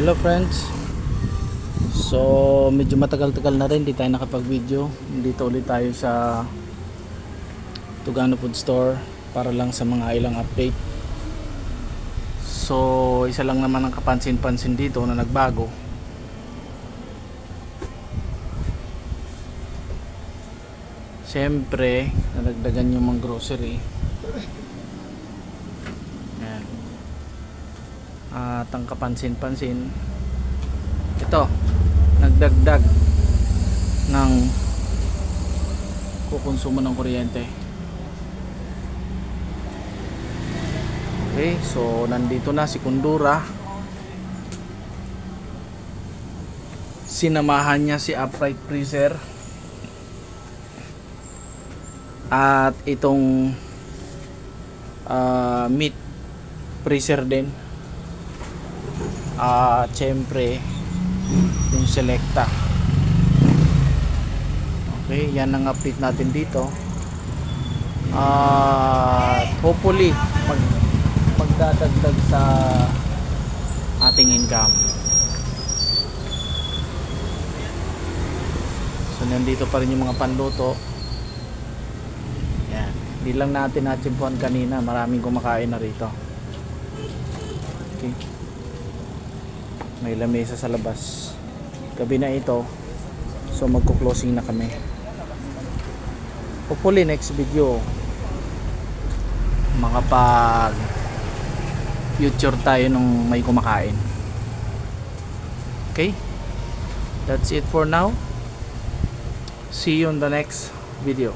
Hello friends. So medyo matagal-tagal na rin di tayo nakapag-video. Dito ulit tayo sa Tugano Food Store para lang sa mga ilang update. So isa lang naman ang kapansin-pansin dito na nagbago. Siyempre, nadagdagan yung mga grocery. Ayan. At ang kapansin-pansin, ito, nagdagdag ng kukonsumo ng kuryente. Okay, so nandito na si Kundura. Sinamahan niya si upright freezer at itong meat freezer din. Syempre yung Selecta. Okay, yan ang update natin dito. Hopefully magdadagdag sa ating income. So nandito pa rin yung mga panluto. Yan, hindi lang natin natsimpuan kanina, maraming kumakain na rito. Okay, may lamesa sa labas. Gabi na ito, so magko-closing na kami. Hopefully next video makapag future tayo nung may kumakain. Okay, that's it for now. See you in the next video.